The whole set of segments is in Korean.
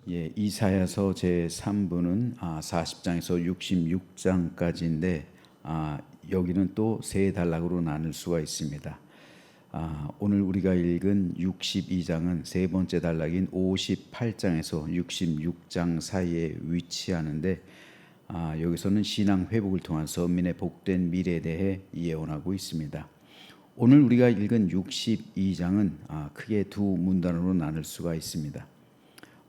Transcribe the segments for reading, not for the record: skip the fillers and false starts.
예, 이사야서 제 3부는 40장에서 66장까지인데 여기는 또 세 단락으로 나눌 수가 있습니다. 오늘 우리가 읽은 62장은 세 번째 단락인 58장에서 66장 사이에 위치하는데 여기서는 신앙 회복을 통한 선민의 복된 미래에 대해 예언하고 있습니다. 오늘 우리가 읽은 62장은 크게 두 문단으로 나눌 수가 있습니다.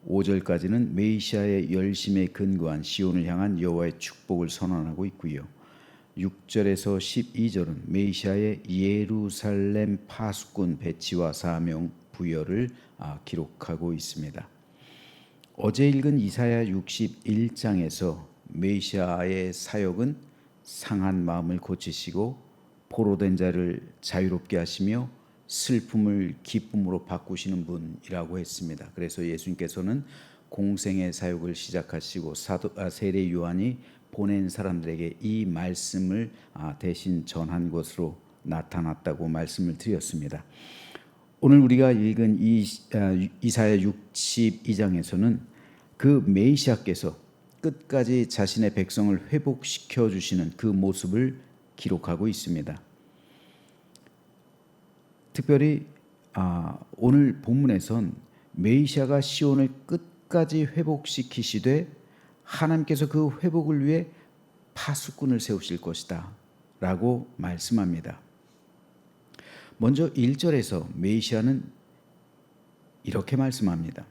5절까지는 메시아의 열심에 근거한 시온을 향한 여호와의 축복을 선언하고 있고요. 6절에서 12절은 메시아의 예루살렘 파수꾼 배치와 사명 부여를 기록하고 있습니다. 어제 읽은 이사야 61장에서 메시아의 사역은 상한 마음을 고치시고 포로된 자를 자유롭게 하시며 슬픔을 기쁨으로 바꾸시는 분이라고 했습니다. 그래서 예수님께서는 공생의 사역을 시작하시고 세례 요한이 보낸 사람들에게 이 말씀을 대신 전한 것으로 나타났다고 말씀을 드렸습니다. 오늘 우리가 읽은 이사야 62장에서는 그 메시아께서 끝까지 자신의 백성을 회복시켜 주시는 그 모습을 기록하고 있습니다. 특별히 오늘 본문에선 메시아가 시온을 끝까지 회복시키시되 하나님께서 그 회복을 위해 파수꾼을 세우실 것이다 라고 말씀합니다. 먼저 1절에서 메시아는 이렇게 말씀합니다.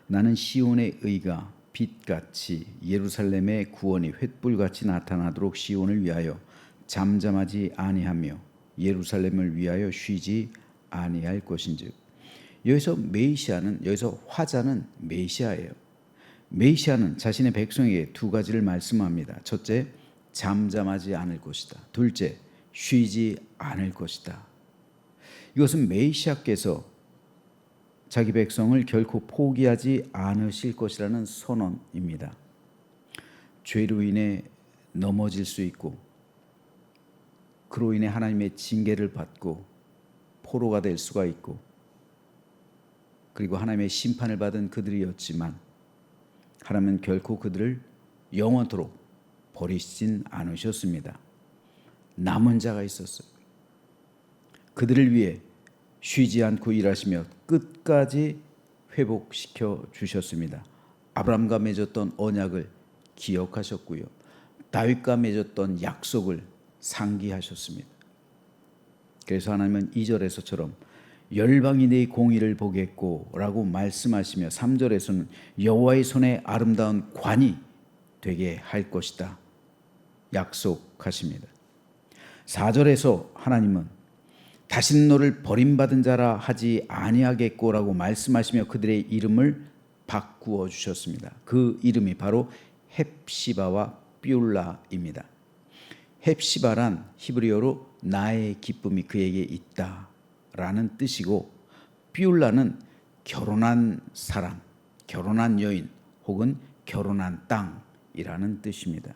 나는 시온의 의가 빛같이 예루살렘의 구원이 횃불같이 나타나도록 시온을 위하여 잠잠하지 아니하며 예루살렘을 위하여 쉬지 아니할 것인즉. 여기서 메시아는, 여기서 화자는 메시아예요. 메시아는 자신의 백성에게 두 가지를 말씀합니다. 첫째, 잠잠하지 않을 것이다. 둘째, 쉬지 않을 것이다. 이것은 메시아께서 자기 백성을 결코 포기하지 않으실 것이라는 선언입니다. 죄로 인해 넘어질 수 있고 그로 인해 하나님의 징계를 받고 포로가 될 수가 있고 그리고 하나님의 심판을 받은 그들이었지만 하나님은 결코 그들을 영원토록 버리시진 않으셨습니다. 남은 자가 있었어요. 그들을 위해 쉬지 않고 일하시며 끝까지 회복시켜 주셨습니다. 아브라함과 맺었던 언약을 기억하셨고요. 다윗과 맺었던 약속을 상기하셨습니다. 그래서 하나님은 2절에서처럼 열방이 네 공의를 보겠고 라고 말씀하시며 3절에서는 여호와의 손에 아름다운 관이 되게 할 것이다 약속하십니다. 4절에서 하나님은 다시는 너를 버림받은 자라 하지 아니하겠고라고 말씀하시며 그들의 이름을 바꾸어 주셨습니다. 그 이름이 바로 헵시바와 삐울라입니다. 헵시바란 히브리어로 나의 기쁨이 그에게 있다라는 뜻이고 삐울라는 결혼한 사람, 결혼한 여인 혹은 결혼한 땅이라는 뜻입니다.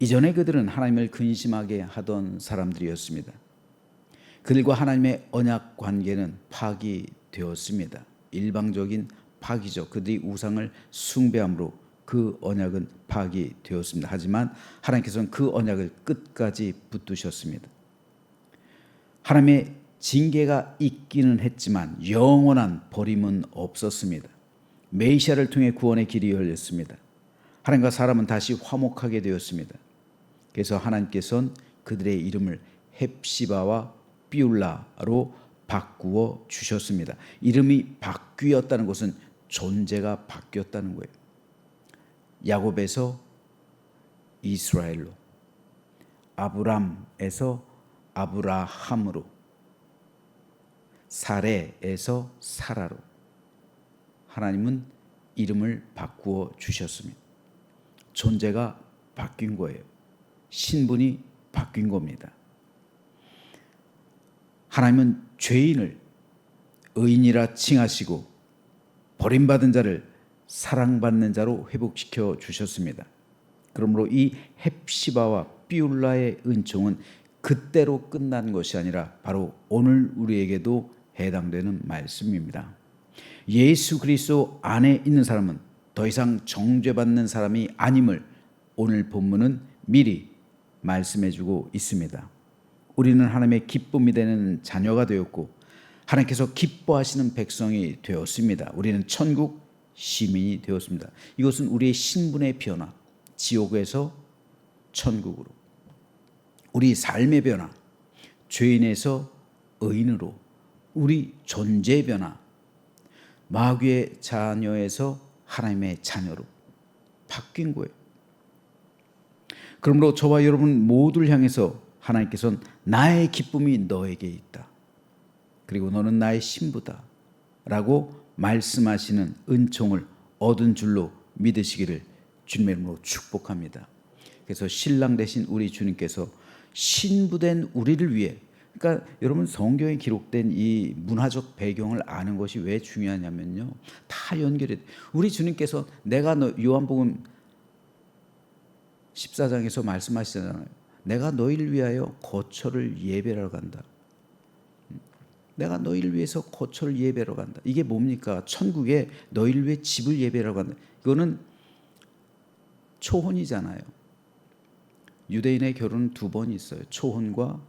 이전에 그들은 하나님을 근심하게 하던 사람들이었습니다. 그들과 하나님의 언약 관계는 파기되었습니다. 일방적인 파기죠. 그들이 우상을 숭배함으로 그 언약은 파기되었습니다. 하지만 하나님께서는 그 언약을 끝까지 붙드셨습니다. 하나님의 징계가 있기는 했지만 영원한 버림은 없었습니다. 메시아를 통해 구원의 길이 열렸습니다. 하나님과 사람은 다시 화목하게 되었습니다. 그래서 하나님께서는 그들의 이름을 헵시바와 삐울라로 바꾸어 주셨습니다. 이름이 바뀌었다는 것은 존재가 바뀌었다는 거예요. 야곱에서 이스라엘로, 아브람에서 아브라함으로, 사레에서 사라로 하나님은 이름을 바꾸어 주셨습니다. 존재가 바뀐 거예요. 신분이 바뀐 겁니다. 하나님은 죄인을 의인이라 칭하시고 버림받은 자를 사랑받는 자로 회복시켜 주셨습니다. 그러므로 이 헵시바와 삐울라의 은총은 그때로 끝난 것이 아니라 바로 오늘 우리에게도 해당되는 말씀입니다. 예수 그리스도 안에 있는 사람은 더 이상 정죄받는 사람이 아님을 오늘 본문은 미리 말씀해주고 있습니다. 우리는 하나님의 기쁨이 되는 자녀가 되었고 하나님께서 기뻐하시는 백성이 되었습니다. 우리는 천국 시민이 되었습니다. 이것은 우리의 신분의 변화, 지옥에서 천국으로, 우리 삶의 변화, 죄인에서 의인으로, 우리 존재의 변화, 마귀의 자녀에서 하나님의 자녀로 바뀐 거예요. 그러므로 저와 여러분 모두를 향해서 하나님께서는 나의 기쁨이 너에게 있다, 그리고 너는 나의 신부다 라고 말씀하시는 은총을 얻은 줄로 믿으시기를 주님의 이름으로 축복합니다. 그래서 신랑 되신 우리 주님께서 신부된 우리를 위해, 그러니까 여러분 성경에 기록된 이 문화적 배경을 아는 것이 왜 중요하냐면요, 다 연결이 돼. 우리 주님께서 내가 요한복음 14장에서 말씀하시잖아요. 내가 너희를 위하여 거처를 예배하러 간다. 내가 너희를 위해서 거처를 예배하러 간다. 이게 뭡니까? 천국에 너희를 위해 집을 예배하러 간다. 이거는 초혼이잖아요. 유대인의 결혼은 두 번 있어요. 초혼과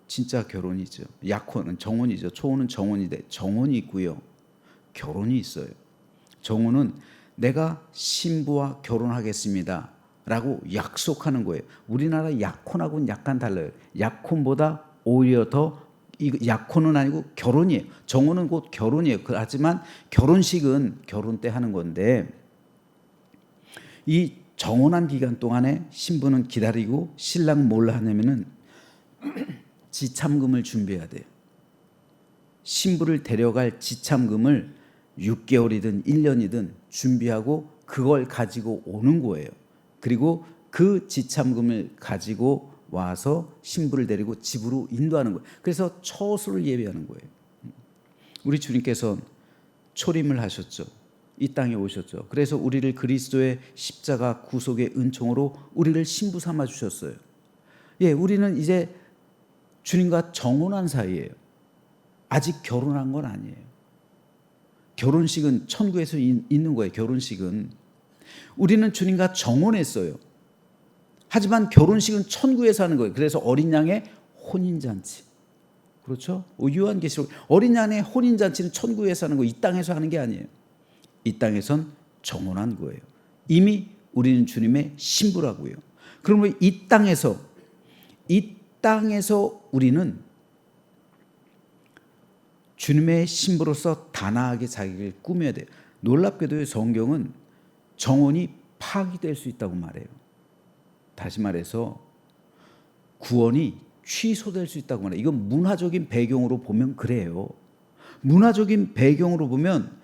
진짜 결혼이죠. 약혼은 정혼이죠. 초혼은 정혼인데 정혼이 있고요, 결혼이 있어요. 정혼은 내가 신부와 결혼하겠습니다 라고 약속하는 거예요. 우리나라 약혼하고는 약간 달라요. 약혼보다 오히려 더, 약혼은 아니고 결혼이에요. 정혼은 곧 결혼이에요. 하지만 결혼식은 결혼 때 하는 건데, 이 정혼한 기간 동안에 신부는 기다리고 신랑은 뭘 하냐면은 지참금을 준비해야 돼요. 신부를 데려갈 지참금을 6개월이든 1년이든 준비하고 그걸 가지고 오는 거예요. 그리고 그 지참금을 가지고 와서 신부를 데리고 집으로 인도하는 거예요. 그래서 처소를 예배하는 거예요. 우리 주님께서 초림을 하셨죠. 이 땅에 오셨죠. 그래서 우리를 그리스도의 십자가 구속의 은총으로 우리를 신부 삼아 주셨어요. 예, 우리는 이제 주님과 정혼한 사이예요. 아직 결혼한 건 아니에요. 결혼식은 천국에서 있는 거예요. 결혼식은 우리는 주님과 정혼했어요. 하지만 결혼식은 천국에서 하는 거예요. 그래서 어린 양의 혼인잔치, 그렇죠? 요한계시록 어린 양의 혼인잔치는 천국에서 하는 거, 이 땅에서 하는 게 아니에요. 이 땅에선 정혼한 거예요. 이미 우리는 주님의 신부라고요. 그러면 이 땅에서 우리는 주님의 신부로서 단아하게 자기를 꾸며야 돼요. 놀랍게도 성경은 정혼이 파기될 수 있다고 말해요. 다시 말해서 구원이 취소될 수 있다고 말해요. 이건 문화적인 배경으로 보면 그래요. 문화적인 배경으로 보면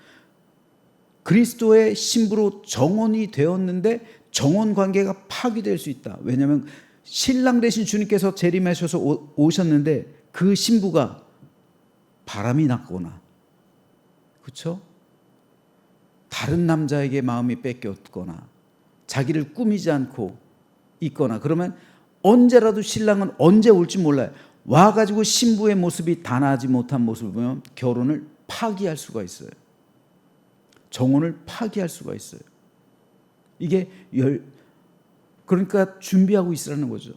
그리스도의 신부로 정혼이 되었는데 정혼 관계가 파기될 수 있다. 왜냐하면 신랑 되신 주님께서 재림하셔서 오셨는데 그 신부가 바람이 났거나, 그렇죠? 다른 남자에게 마음이 뺏겼거나 자기를 꾸미지 않고 있거나, 그러면 언제라도 신랑은 언제 올지 몰라요. 와가지고 신부의 모습이 단아하지 못한 모습을 보면 결혼을 파기할 수가 있어요. 정혼을 파기할 수가 있어요. 이게 그러니까 준비하고 있으라는 거죠.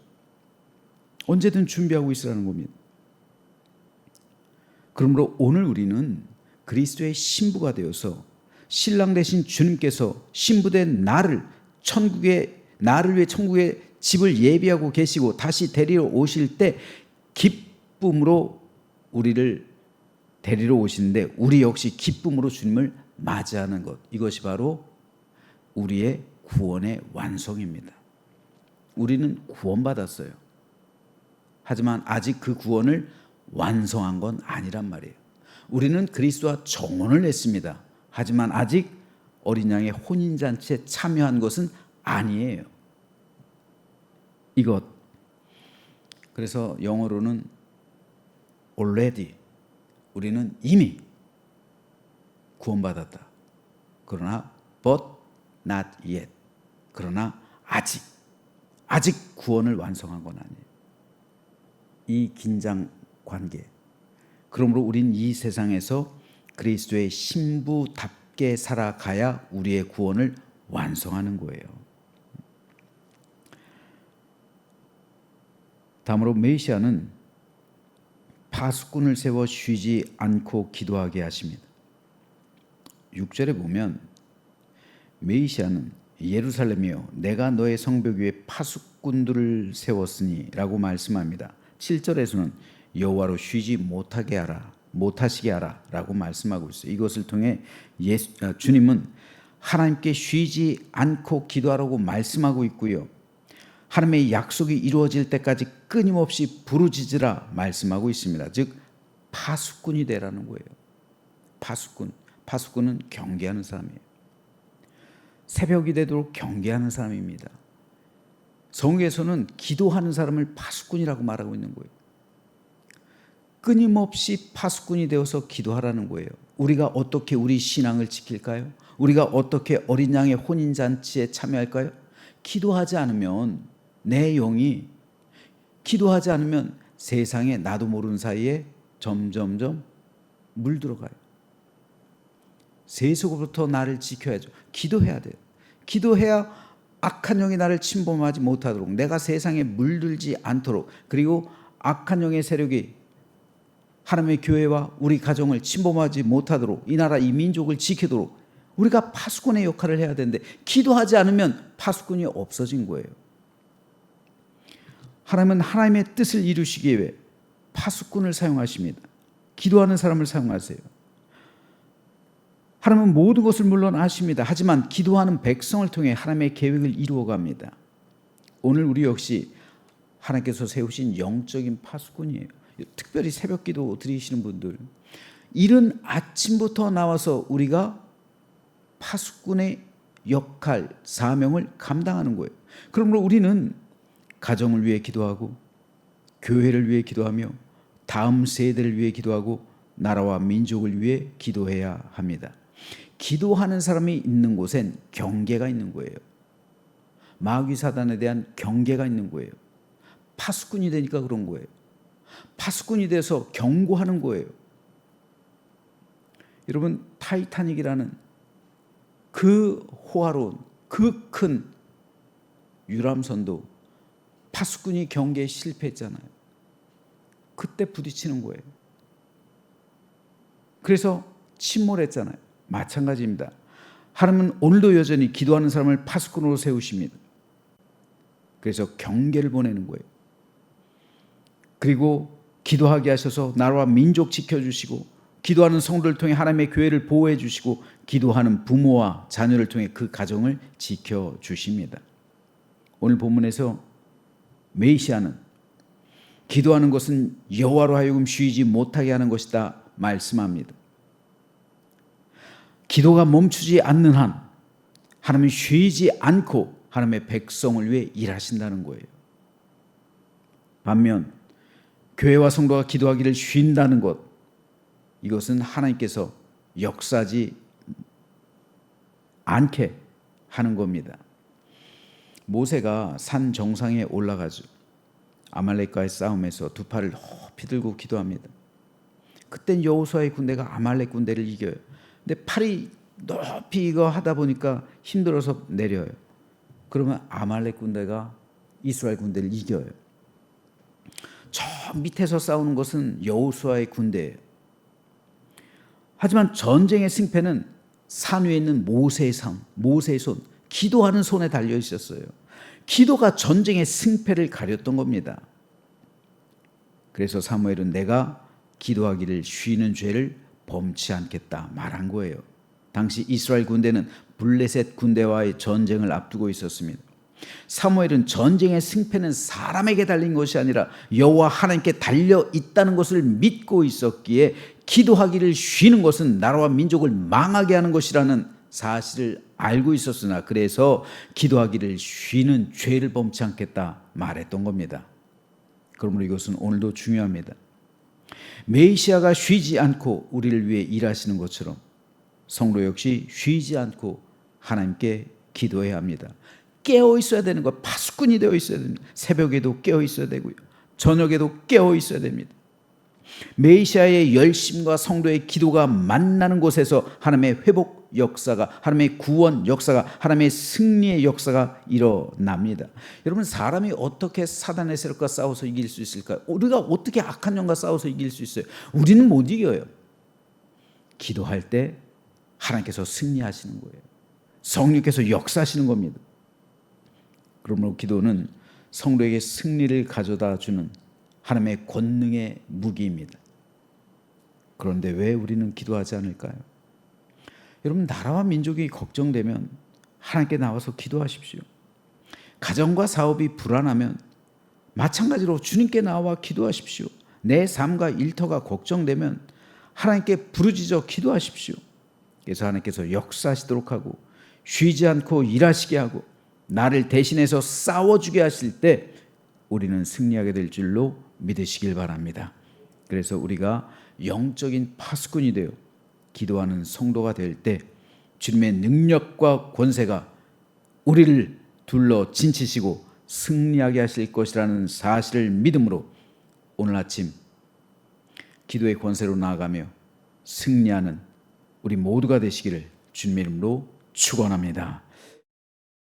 언제든 준비하고 있으라는 겁니다. 그러므로 오늘 우리는 그리스도의 신부가 되어서 신랑 되신 주님께서 신부된 나를 위해 천국에 집을 예비하고 계시고 다시 데리러 오실 때 기쁨으로 우리를 데리러 오시는데 우리 역시 기쁨으로 주님을 맞이하는 것, 이것이 바로 우리의 구원의 완성입니다. 우리는 구원받았어요. 하지만 아직 그 구원을 완성한 건 아니란 말이에요. 우리는 그리스도와 정혼을 했습니다. 하지만 아직 어린 양의 혼인잔치에 참여한 것은 아니에요. 이것. 그래서 영어로는 already, 우리는 이미 구원받았다. 그러나 but not yet, 그러나 아직 구원을 완성한 건 아니에요. 이 긴장 관계. 그러므로 우린 이 세상에서 그리스도의 신부답게 살아가야 우리의 구원을 완성하는 거예요. 다음으로 메시아는 파수꾼을 세워 쉬지 않고 기도하게 하십니다. 6절에 보면 메시아는 예루살렘이여 내가 너의 성벽 위에 파수꾼들을 세웠으니 라고 말씀합니다. 7절에서는 여호와로 쉬지 못하시게 하라 라고 말씀하고 있어요. 이것을 통해 주님은 하나님께 쉬지 않고 기도하라고 말씀하고 있고요. 하나님의 약속이 이루어질 때까지 끊임없이 부르짖으라 말씀하고 있습니다. 즉 파수꾼이 되라는 거예요. 파수꾼은 경계하는 사람이에요. 새벽이 되도록 경계하는 사람입니다. 성경에서는 기도하는 사람을 파수꾼이라고 말하고 있는 거예요. 끊임없이 파수꾼이 되어서 기도하라는 거예요. 우리가 어떻게 우리 신앙을 지킬까요? 우리가 어떻게 어린 양의 혼인잔치에 참여할까요? 기도하지 않으면 내 영이 기도하지 않으면 세상에 나도 모르는 사이에 점점점 물들어가요. 세속으로부터 나를 지켜야죠. 기도해야 돼요. 기도해야 악한 영이 나를 침범하지 못하도록, 내가 세상에 물들지 않도록, 그리고 악한 영의 세력이 하나님의 교회와 우리 가정을 침범하지 못하도록, 이 나라 이 민족을 지키도록 우리가 파수꾼의 역할을 해야 되는데 기도하지 않으면 파수꾼이 없어진 거예요. 하나님은 하나님의 뜻을 이루시기 위해 파수꾼을 사용하십니다. 기도하는 사람을 사용하세요. 하나님은 모든 것을 물론 아십니다. 하지만 기도하는 백성을 통해 하나님의 계획을 이루어갑니다. 오늘 우리 역시 하나님께서 세우신 영적인 파수꾼이에요. 특별히 새벽 기도 드리시는 분들, 이른 아침부터 나와서 우리가 파수꾼의 역할, 사명을 감당하는 거예요. 그러므로 우리는 가정을 위해 기도하고, 교회를 위해 기도하며, 다음 세대를 위해 기도하고, 나라와 민족을 위해 기도해야 합니다. 기도하는 사람이 있는 곳엔 경계가 있는 거예요. 마귀 사단에 대한 경계가 있는 거예요. 파수꾼이 되니까 그런 거예요. 파수꾼이 돼서 경고하는 거예요. 여러분, 타이타닉이라는 그 호화로운, 그 큰 유람선도 파수꾼이 경계에 실패했잖아요. 그때 부딪히는 거예요. 그래서 침몰했잖아요. 마찬가지입니다. 하나님은 오늘도 여전히 기도하는 사람을 파수꾼으로 세우십니다. 그래서 경계를 보내는 거예요. 그리고 기도하게 하셔서 나라와 민족 지켜주시고, 기도하는 성도를 통해 하나님의 교회를 보호해 주시고, 기도하는 부모와 자녀를 통해 그 가정을 지켜주십니다. 오늘 본문에서 메시아는 기도하는 것은 여호와로 하여금 쉬지 못하게 하는 것이다 말씀합니다. 기도가 멈추지 않는 한 하나님은 쉬지 않고 하나님의 백성을 위해 일하신다는 거예요. 반면 교회와 성도가 기도하기를 쉰다는 것, 이것은 하나님께서 역사하지 않게 하는 겁니다. 모세가 산 정상에 올라가죠. 아말렉과의 싸움에서 두 팔을 높이 들고 기도합니다. 그땐 여호수아의 군대가 아말렉 군대를 이겨요. 근데 팔이 높이 이거 하다 보니까 힘들어서 내려요. 그러면 아말렉 군대가 이스라엘 군대를 이겨요. 저 밑에서 싸우는 것은 여호수아의 군대예요. 하지만 전쟁의 승패는 산 위에 있는 모세의 손, 기도하는 손에 달려 있었어요. 기도가 전쟁의 승패를 가렸던 겁니다. 그래서 사무엘은 내가 기도하기를 쉬는 죄를 범치 않겠다 말한 거예요. 당시 이스라엘 군대는 블레셋 군대와의 전쟁을 앞두고 있었습니다. 사무엘은 전쟁의 승패는 사람에게 달린 것이 아니라 여호와 하나님께 달려 있다는 것을 믿고 있었기에 기도하기를 쉬는 것은 나라와 민족을 망하게 하는 것이라는 사실을 알고 있었으나, 그래서 기도하기를 쉬는 죄를 범치 않겠다 말했던 겁니다. 그러므로 이것은 오늘도 중요합니다. 메시아가 쉬지 않고 우리를 위해 일하시는 것처럼 성도 역시 쉬지 않고 하나님께 기도해야 합니다. 깨어 있어야 되는 것, 파수꾼이 되어 있어야 됩니다. 새벽에도 깨어 있어야 되고요, 저녁에도 깨어 있어야 됩니다. 메시아의 열심과 성도의 기도가 만나는 곳에서 하나님의 회복 역사가, 하나님의 구원 역사가, 하나님의 승리의 역사가 일어납니다. 여러분, 사람이 어떻게 사단의 세력과 싸워서 이길 수 있을까요? 우리가 어떻게 악한 영과 싸워서 이길 수 있어요? 우리는 못 이겨요. 기도할 때 하나님께서 승리하시는 거예요. 성령께서 역사하시는 겁니다. 그러므로 기도는 성도에게 승리를 가져다 주는 하나님의 권능의 무기입니다. 그런데 왜 우리는 기도하지 않을까요? 여러분, 나라와 민족이 걱정되면 하나님께 나와서 기도하십시오. 가정과 사업이 불안하면 마찬가지로 주님께 나와 기도하십시오. 내 삶과 일터가 걱정되면 하나님께 부르짖어 기도하십시오. 그래서 하나님께서 역사하시도록 하고 쉬지 않고 일하시게 하고 나를 대신해서 싸워주게 하실 때 우리는 승리하게 될 줄로 믿으시길 바랍니다. 그래서 우리가 영적인 파수꾼이 되어 기도하는 성도가 될 때 주님의 능력과 권세가 우리를 둘러 진치시고 승리하게 하실 것이라는 사실을 믿음으로 오늘 아침 기도의 권세로 나아가며 승리하는 우리 모두가 되시기를 주님의 이름으로 축원합니다.